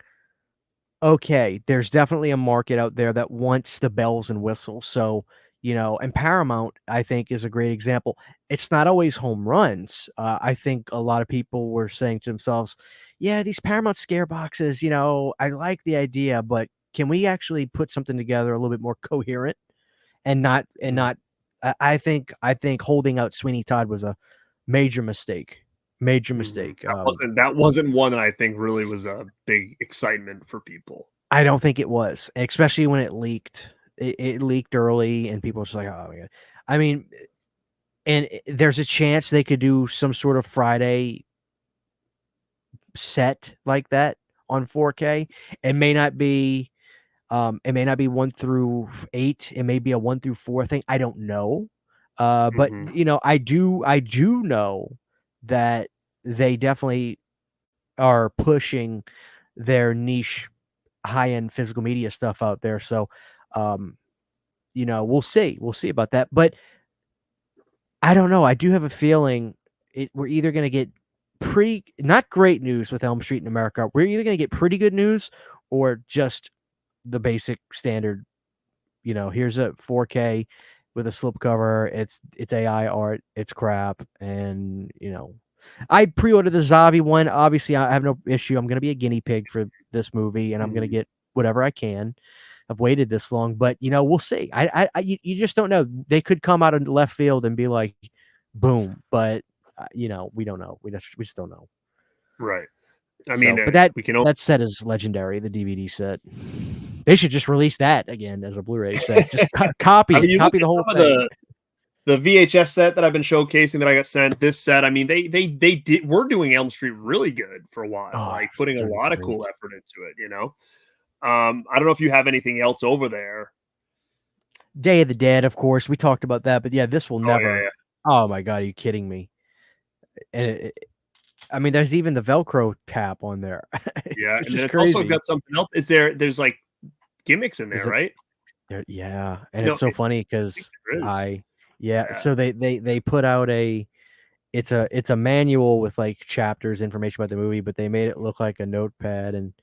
okay, there's definitely a market out there that wants the bells and whistles. So, and Paramount, I think, is a great example. It's not always home runs. I think a lot of people were saying to themselves, yeah, these Paramount scare boxes, I like the idea, but can we actually put something together a little bit more coherent and not, Mm. I think holding out Sweeney Todd was a major mistake. Major Mhm. mistake. That wasn't one that I think really was a big excitement for people. I don't think it was, especially when it leaked. It leaked early, and people were just like, "Oh my god!" I mean, and there's a chance they could do some sort of Friday set like that on 4K. It may not be, it may not be 1 through 8. It may be a 1 through 4 thing. I don't know, but Mhm. I do know that they definitely are pushing their niche high-end physical media stuff out there. So, we'll see. We'll see about that. But I don't know. I do have a feeling we're either going to get not great news with Elm Street in America. We're either going to get pretty good news or just the basic standard. Here's a 4K with a slipcover. It's AI art. It's crap. And I pre-ordered the Zavi one. Obviously, I have no issue. I'm going to be a guinea pig for this movie, and I'm going to get whatever I can. I've waited this long, but we'll see. You just don't know. They could come out of left field and be like, boom. But we don't know. We just don't know. Right. I mean, but that set is legendary. The DVD set. They should just release that again as a Blu-ray set. Just copy it. Copy the whole thing. The VHS set that I've been showcasing that I got sent, this set, I mean, we're doing Elm Street really good for a while, putting a lot of cool effort into it, I don't know if you have anything else over there. Day of the Dead, of course. We talked about that, but yeah, this will never. Yeah. Oh my God, are you kidding me? And I mean, there's even the Velcro tap on there. Yeah, and then it's also got something else. There's like gimmicks in there, right? Yeah, and it's so funny because so they put out it's a manual with like chapters, information about the movie, but they made it look like a notepad, and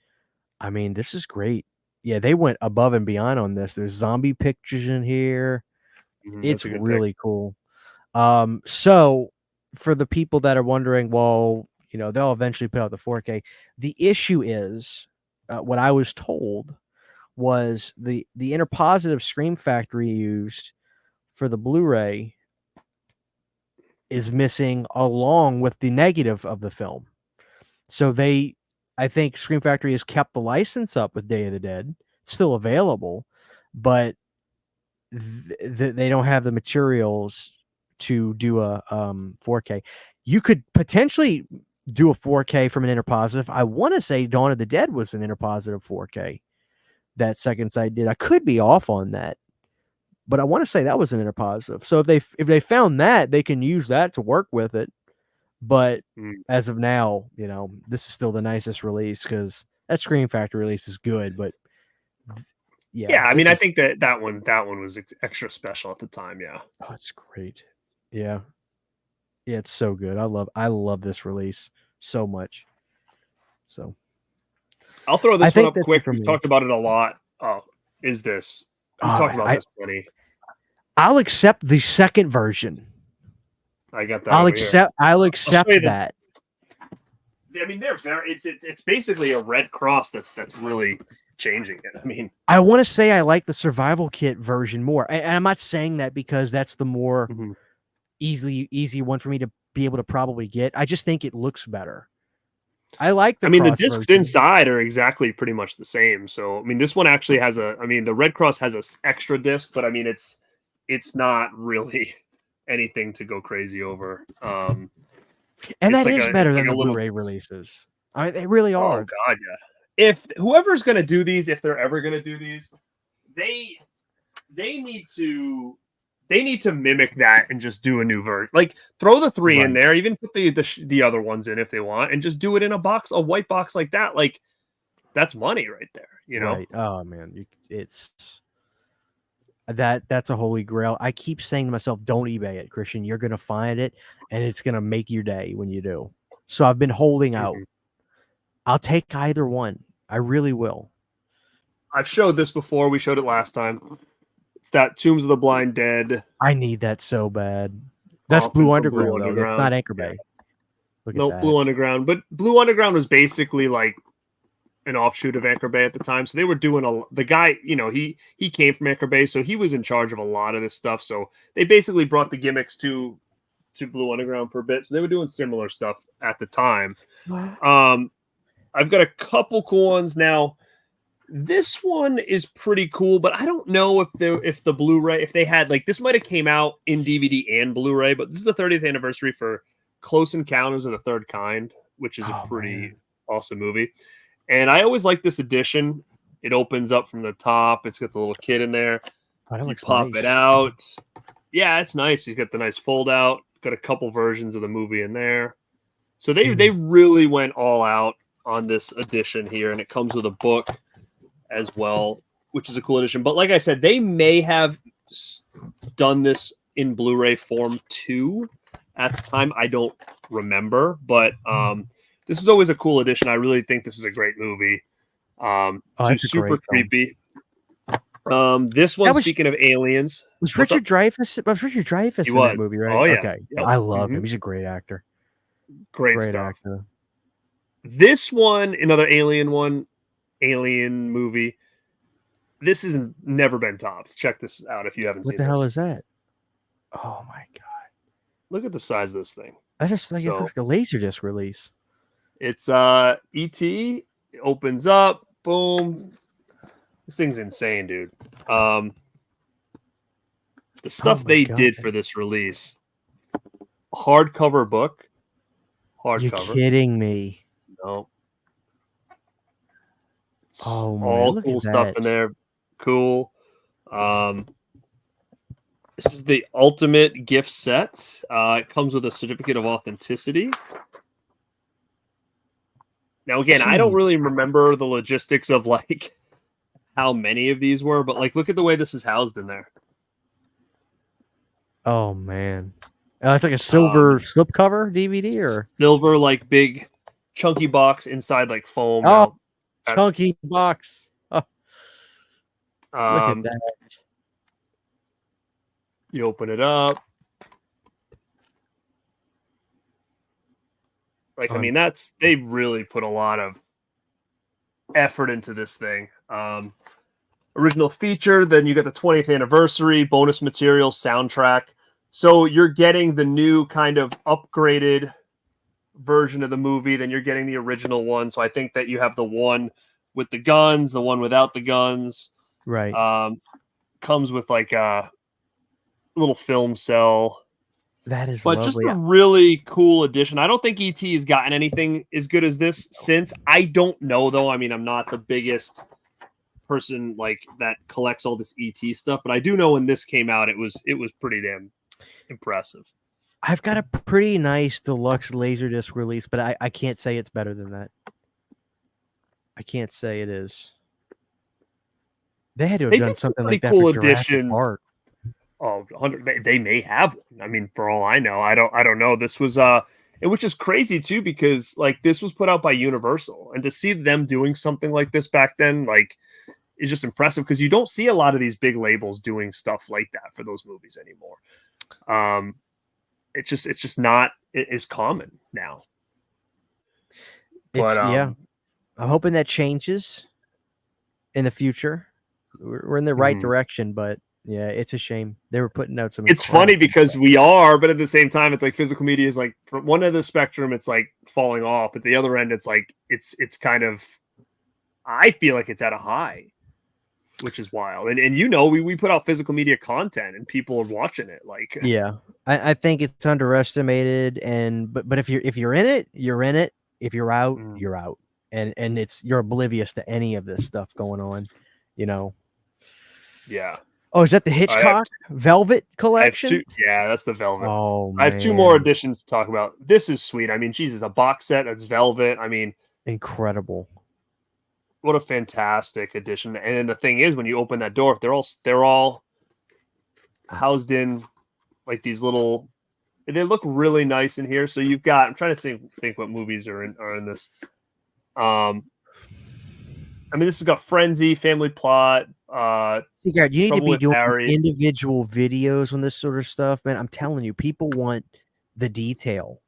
I mean, this is great. Yeah, they went above and beyond on this. There's zombie pictures in here. It's really cool. So for the people that are wondering, well, they'll eventually put out the 4K. The issue is, what I was told was the interpositive Scream Factory used for the Blu-ray is missing along with the negative of the film. So I think Scream Factory has kept the license up with Day of the Dead. It's still available, but they don't have the materials to do a 4K. You could potentially do a 4K from an interpositive. I want to say Dawn of the Dead was an interpositive 4K. That Second Sight did. I could be off on that, but I want to say that was an interpositive. So if they found that, they can use that to work with it. But as of now, this is still the nicest release because that Scream Factory release is good. But yeah, I mean, I think that one was extra special at the time. Yeah, oh, it's great. Yeah, it's so good. I love this release so much. So I'll throw this one up quick. We've talked about it a lot. Oh, is this? We've talked about this plenty. I'll accept the second version. I got that. I'll accept that. I mean, they're very. It's basically a Red Cross that's really changing it. I mean, I want to say I like the survival kit version more, and I'm not saying that because that's the more easy one for me to be able to probably get. I just think it looks better. I like the. I mean, the discs inside are exactly pretty much the same. So, I mean, this one actually has the Red Cross has an extra disc, but I mean, it's not really anything to go crazy over. And that is better than the Blu-ray releases. I mean, they really are. Oh God, yeah. If whoever's going to do these, if they're ever going to do these, they need to mimic that and just do a new version. Like throw the 3 in there, even put the other ones in if they want, and just do it in a white box like that. Like that's money right there, Right. Oh man, that's a holy grail. I keep saying to myself, don't eBay it, Christian. You're gonna find it, and it's gonna make your day when you do. So I've been holding out. I'll take either one. I really will. I've showed this before. We showed it last time. It's that Tombs of the Blind Dead. I need that so bad. That's Blue Underground, though. That's not Anchor Bay. Nope, Blue Underground. But Blue Underground was basically like an offshoot of Anchor Bay at the time. So they were doing the guy, he came from Anchor Bay, so he was in charge of a lot of this stuff. So they basically brought the gimmicks to Blue Underground for a bit. So they were doing similar stuff at the time. I've got a couple cool ones now. This one is pretty cool, but I don't know if the Blu-ray, if they had this might have came out in DVD and Blu-ray, but this is the 30th anniversary for Close Encounters of the Third Kind, which is a pretty awesome movie. And I always like this edition. It opens up from the top. It's got the little kid in there. You pop it out. Yeah, it's nice. You got the nice fold out. Got a couple versions of the movie in there. So they really went all out on this edition here, and it comes with a book as well, which is a cool edition. But like I said, they may have done this in Blu-ray form too. At the time, I don't remember, but this is always a cool edition. I really think this is a great movie. Two super creepy. This one, speaking of aliens, was Richard Dreyfuss in that movie, right? Oh yeah, okay. Yep. I love him. He's a great actor. Great stuff. Actor. This one, another alien movie. This has never been topped. Check this out if you haven't seen it. What the hell is that? Oh my god! Look at the size of this thing. I just think it's like a Laserdisc release. It's E.T. It opens up, boom. This thing's insane, dude. The stuff they did for this release. Hardcover book. Hardcover. You're kidding me. No. Oh, man, all cool stuff in there. Cool. This is the ultimate gift set. It comes with a certificate of authenticity. Now, again, I don't really remember the logistics of like how many of these were, but like, look at the way this is housed in there. Oh man, it's like a silver slipcover DVD or silver, like big chunky box inside like foam. Oh, chunky box. Oh. Look at that. You open it up. Like, I mean, they really put a lot of effort into this thing. Original feature, then you got the 20th anniversary, bonus material, soundtrack. So you're getting the new kind of upgraded version of the movie, then you're getting the original one. So I think that you have the one with the guns, the one without the guns. Right. Comes with like a little film cell. That is lovely. Just a really cool edition. I don't think ET has gotten anything as good as this since. I don't know though. I mean, I'm not the biggest person like that collects all this ET stuff, but I do know when this came out, it was pretty damn impressive. I've got a pretty nice deluxe Laserdisc release, but I can't say it's better than that. I can't say it is. They had to have done something like that cool for Jurassic editions. Park. Oh, they may have one. I mean, for all I know, I don't know. This was and which is crazy too, because like this was put out by Universal, and to see them doing something like this back then, like, is just impressive because you don't see a lot of these big labels doing stuff like that for those movies anymore. It's just not as common now. But yeah, I'm hoping that changes in the future. We're in the right direction, but yeah, it's a shame they were putting out some. It's funny because we are, but at the same time, it's like physical media is like from one end of the spectrum, it's like falling off. At the other end, it's like it's kind of. I feel like it's at a high, which is wild. And you know, we put out physical media content, and people are watching it. Like, yeah, I think it's underestimated. And but if you're in it, you're in it. If you're out, you're out. And you're oblivious to any of this stuff going on. You know. Yeah. Oh, is that the Hitchcock Velvet collection? Yeah, that's the Velvet. Oh, man. I have two more editions to talk about. This is sweet. I mean, Jesus, a box set that's Velvet. I mean, incredible. What a fantastic edition. And then the thing is, when you open that door, they're all housed in like these little. They look really nice in here. So you've got. I'm trying to think what movies are in this. I mean, this has got Frenzy, Family Plot. See, Garrett, you need to be doing individual videos on this sort of stuff, man. I'm telling you, people want the detail.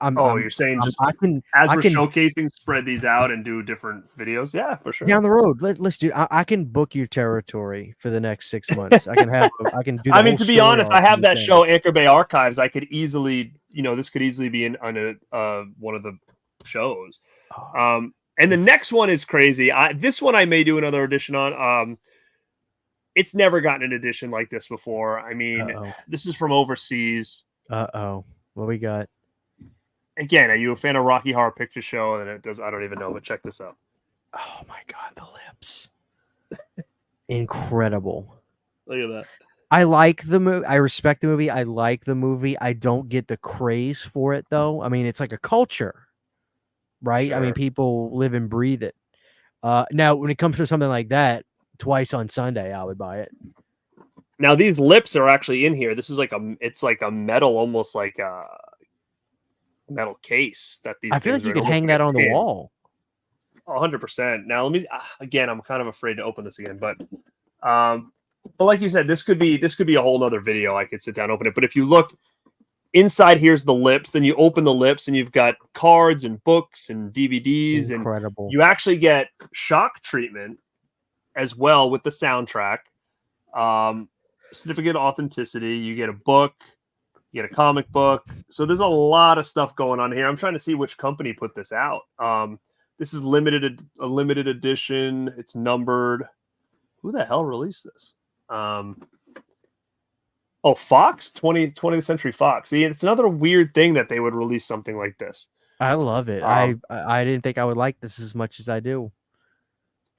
You're saying just as we're showcasing, spread these out and do different videos? Yeah, for sure. Down the road, let's do. I can book your territory for the next 6 months. I can do. I mean, to be honest, I have that show, Anchor Bay Archives. I could easily, this could easily be on one of the shows. And the next one is crazy. This one I may do another edition on. It's never gotten an edition like this before. I mean, This is from overseas. What we got? Again, are you a fan of Rocky Horror Picture Show? And it does. I don't even know, but check this out. Oh my God, the lips! Incredible. Look at that. I like the movie. I respect the movie. I like the movie. I don't get the craze for it, though. I mean, it's like a culture. Right? Sure. I mean, people live and breathe it. Now, when it comes to something like that, twice on Sunday, I would buy it. Now these lips are actually in here. This is like it's like a metal, almost like a metal case that these I feel things like are you in, could almost hang like that a on the tin. wall. 100%. Now let me again. I'm kind of afraid to open this again, um, but like you said, this could be a whole nother video. I could sit down and open it. But if you look inside, here's the lips. Then you open the lips, and you've got cards and books and DVDs, and Incredible. you actually get shock treatment as well with the soundtrack. Um, Certificate of authenticity. You get a book. You get a comic book. So there's a lot of stuff going on here. I'm trying to see which company put this out. This is a limited edition. It's numbered. Who the hell released this? Oh, Fox, 20th Century Fox. See, it's another weird thing that they would release something like this. I love it. Um, I didn't think I would like this as much as I do.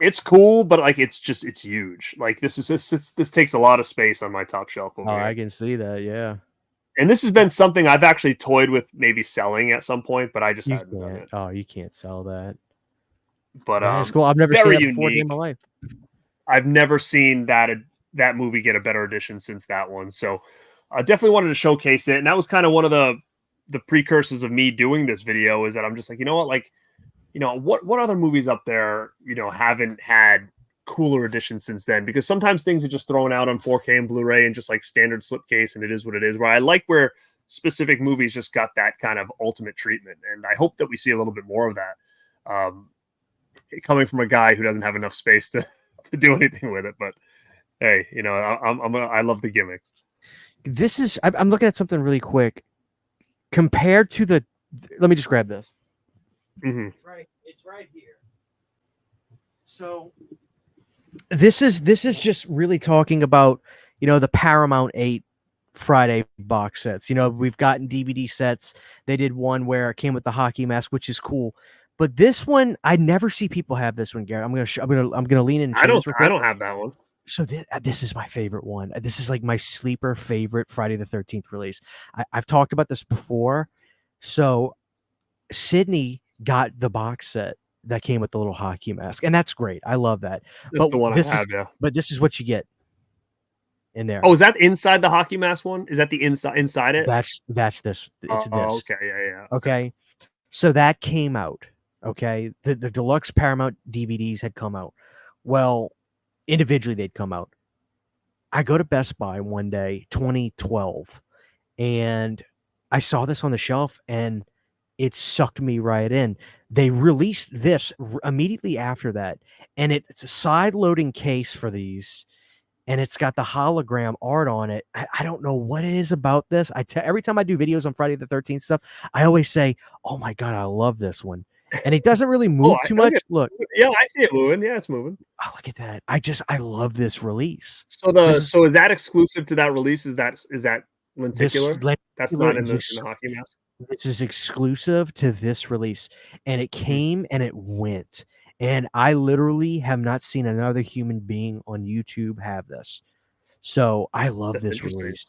it's cool, but like it's huge. Like this takes a lot of space on my top shelf over Oh, here. I can see that. Yeah. And this has been something I've actually toyed with maybe selling at some point, but I just You hadn't done can't. it. Oh, you can't sell that. But That's cool. I've never seen very that before in my unique. life. I've never seen that movie get a better edition since that one. So I definitely wanted to showcase it. And that was kind of one of the precursors of me doing this video, is that I'm just like, you know what, like, you know, what other movies up there, you know, haven't had cooler editions since then? Because sometimes things are just thrown out on 4K and Blu-ray and just like standard slipcase, and it is what it is. Where I like where specific movies just got that kind of ultimate treatment, and I hope that we see a little bit more of that. Coming from a guy who doesn't have enough space to do anything with it, but hey, you know, I love the gimmicks. This is. I'm looking at something really quick. Compared to the, let me just grab this. Mm-hmm. It's right here. So this is just really talking about, you know, the Paramount 8 Friday box sets. You know, we've gotten DVD sets. They did one where it came with the hockey mask, which is cool. But this one, I never see people have this one, Garrett. I'm gonna lean in and show you this real quick. I don't have that one. So this is my favorite one. This is like my sleeper favorite Friday the 13th release. I've talked about this before. So Sydney got the box set that came with the little hockey mask, and that's great. I love that. That's the one I have, yeah. But this is what you get in there. Oh, is that inside the hockey mask one? Is that the inside it? That's this. It's this. Okay, yeah. Okay. So that came out. Okay. The deluxe Paramount DVDs had come out. Well, individually they'd come out. I go to Best Buy one day, 2012, and I saw this on the shelf, and it sucked me right in. They released this immediately after that, and it's a side-loading case for these, and it's got the hologram art on it. I don't know what it is about this. Every time I do videos on Friday the 13th stuff, I always say, "Oh my god, I love this one," and it doesn't really move too much. Look, yeah, I see it moving. Yeah, it's moving. oh, look at that! I love this release. So is that exclusive to that release? Is that lenticular? That's not in the hockey mask. This is exclusive to this release, and it came and it went. And I literally have not seen another human being on YouTube have this. So I love this release.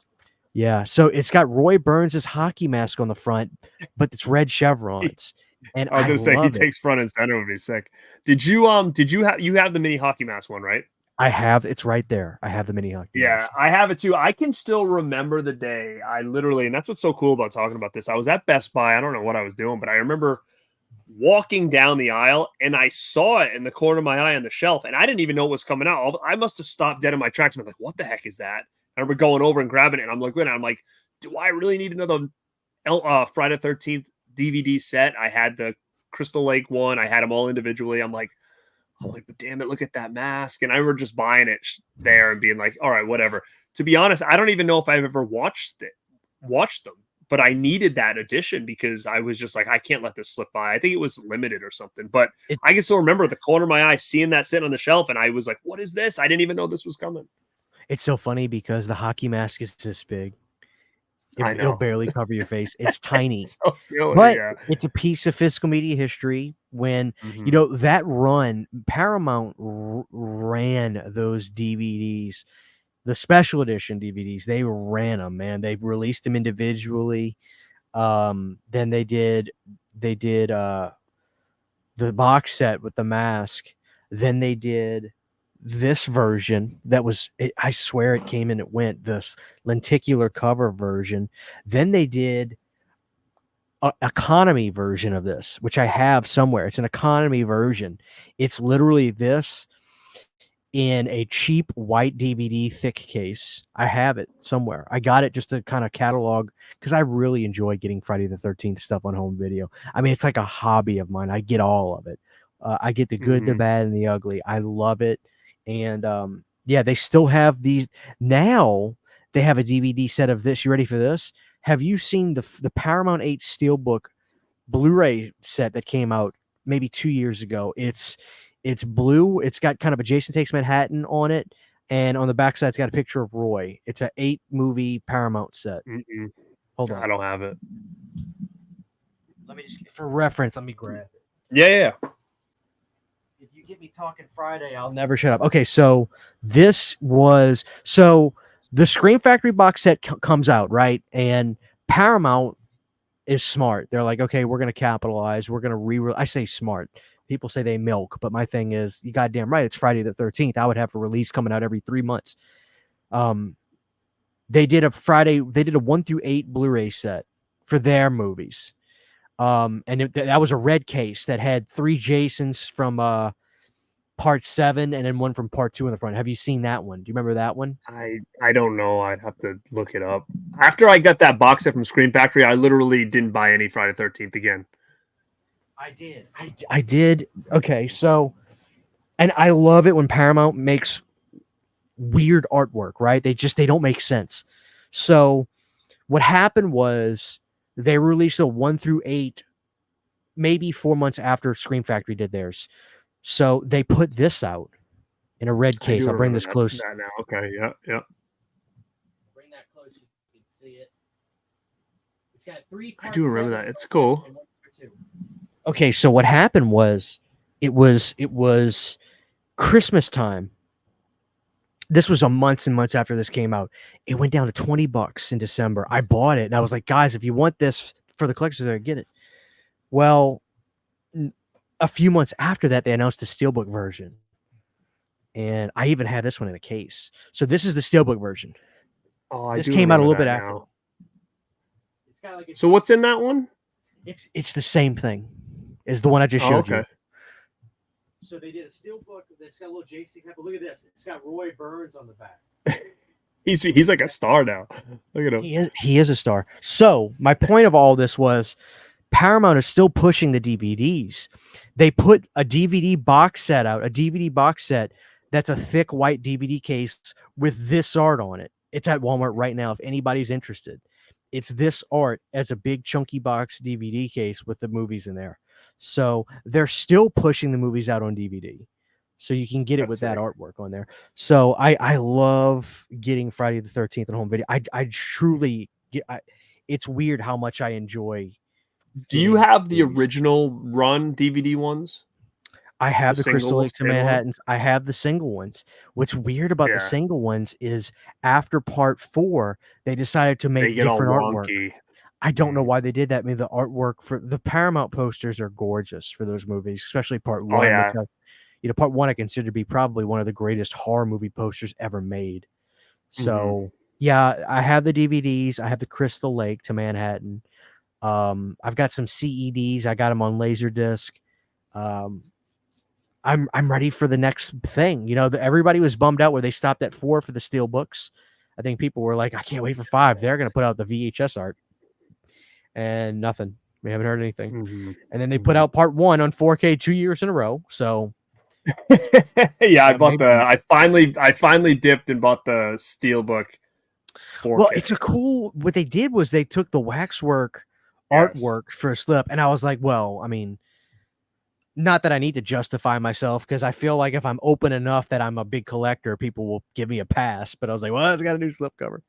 Yeah. So it's got Roy Burns' hockey mask on the front, but it's red chevrons. And I was gonna say he takes front and center would be sick. Did you have the mini hockey mask one, right? I have. It's right there. I have the mini hockey mask. I have it too. I can still remember the day. I literally, and that's what's so cool about talking about this. I was at Best Buy. I don't know what I was doing, but I remember walking down the aisle and I saw it in the corner of my eye on the shelf, and I didn't even know it was coming out. I must have stopped dead in my tracks and been like, "What the heck is that?" I remember going over and grabbing it, and I'm like, "Do I really need another Friday the 13th DVD set?" I had the Crystal Lake one. I had them all individually. I'm like, but damn it, look at that mask. And I remember just buying it there and being like, all right, whatever. To be honest, I don't even know if I've ever watched them, but I needed that edition because I was just like, I can't let this slip by. I think it was limited or something, but I can still remember the corner of my eye seeing that sitting on the shelf. And I was like, what is this? I didn't even know this was coming. It's so funny because the hockey mask is this big. It'll barely cover your face. It's tiny, so silly, but yeah. It's a piece of physical media history when, you know, that run, Paramount ran those DVDs, the special edition DVDs. They ran them, man. They released them individually. Then they did the box set with the mask. Then they did this version that was, I swear it came and it went, this lenticular cover version. Then they did an economy version of this, which I have somewhere. It's an economy version. It's literally this in a cheap white DVD thick case. I have it somewhere. I got it just to kind of catalog because I really enjoy getting Friday the 13th stuff on home video. I mean, it's like a hobby of mine. I get all of it. I get the good, the bad, and the ugly. I love it. And yeah, they still have these now. They have a DVD set of this. You ready for this? Have you seen the Paramount 8 Steelbook Blu-ray set that came out maybe 2 years ago? It's blue. It's got kind of a Jason Takes Manhattan on it, and on the backside, it's got a picture of Roy. It's an 8-movie Paramount set. Hold on, I don't have it. Let me just, for reference, let me grab it. Yeah. If you get me talking Friday, I'll never shut up. Okay, so this was the Scream Factory box set comes out, right? And Paramount is smart. They're like, okay, we're going to capitalize. We're going to I say smart. People say they milk, but my thing is, you goddamn right, it's Friday the 13th. I would have a release coming out every 3 months. They did a 1 through 8 Blu-ray set for their movies. And that was a red case that had 3 Jasons from part 7 and then one from part 2 in the front. Have you seen that one? Do you remember that one? I don't know. I'd have to look it up. After I got that box set from Scream Factory, I literally didn't buy any Friday the 13th again. I did. I did. Okay, so, and I love it when Paramount makes weird artwork, right? They don't make sense. So what happened was they released a 1 through 8 maybe 4 months after Scream Factory did theirs. So they put this out in a red case. I'll bring this close. Now. Okay, yeah. Bring that close so you can see it. It's got 3 parts. I do remember that. It's cool. Okay, so what happened was it was Christmas time. This was a months and months after this came out. It went down to $20 in December. I bought it and I was like, guys, if you want this for the collectors, get it. Well, a few months after that, they announced the Steelbook version. And I even had this one in a case. So this is the Steelbook version. Oh, this came out a little bit after. It's got like so what's in that one? It's the same thing as the one I just showed you. So they did a Steelbook that's got a little Jason. But look at this. It's got Roy Burns on the back. He's like a star now. Look at him. He is a star. So my point of all this was Paramount is still pushing the DVDs. They put a DVD box set out, a DVD box set that's a thick white DVD case with this art on it. It's at Walmart right now if anybody's interested. It's this art as a big chunky box DVD case with the movies in there. So they're still pushing the movies out on DVD. So you can get it with that artwork on there. So I love getting Friday the 13th on home video. I truly get it's weird how much I enjoy. Do you have the original run DVD ones? I have the Crystal Lake to Manhattans. I have the single ones. What's weird about the single ones is after part 4, they decided to make different artwork. I don't know why they did that. I mean, the artwork for the Paramount posters are gorgeous for those movies, especially part 1. Which part 1 I consider to be probably one of the greatest horror movie posters ever made. So yeah, I have the DVDs. I have the Crystal Lake to Manhattan. I've got some CEDs. I got them on Laserdisc. I'm ready for the next thing. Everybody was bummed out where they stopped at 4 for the Steelbooks. I think people were like, I can't wait for 5. They're going to put out the VHS art. And nothing. We haven't heard anything. And then they put out part 1 on 4K 2 years in a row. So yeah, I finally dipped and bought the Steelbook 4K. Well, it's a cool, what they did was they took the waxwork artwork for a slip. And I was like, well, I mean, not that I need to justify myself because I feel like if I'm open enough that I'm a big collector, people will give me a pass. But I was like, well, it's got a new slipcover.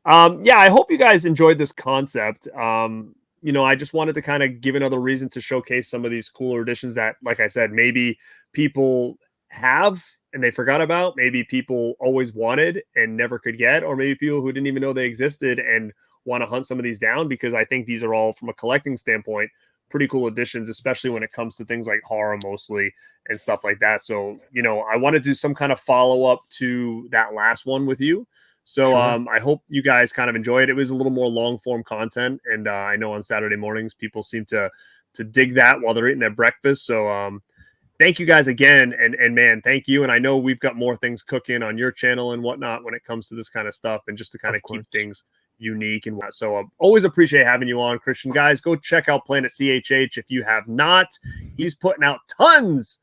Yeah, I hope you guys enjoyed this concept. I just wanted to kind of give another reason to showcase some of these cooler editions that, like I said, maybe people have and they forgot about, maybe people always wanted and never could get, or maybe people who didn't even know they existed and want to hunt some of these down, because I think these are all, from a collecting standpoint, pretty cool additions, especially when it comes to things like horror mostly and stuff like that. So, you know, I want to do some kind of follow-up to that last one with you. So Sure. I hope you guys kind of enjoy it. It was a little more long form content, and I know on Saturday mornings people seem to dig that while they're eating their breakfast. So thank you guys again, and man, thank you. And I know we've got more things cooking on your channel and whatnot when it comes to this kind of stuff, and just to kind Of of keep course. things unique and whatnot. So always appreciate having you on, Christian. Guys, go check out Planet CHH if you have not. He's putting out tons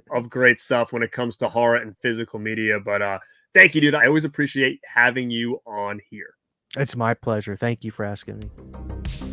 of great stuff when it comes to horror and physical media. But thank you, dude. I always appreciate having you on here. It's my pleasure. Thank you for asking me.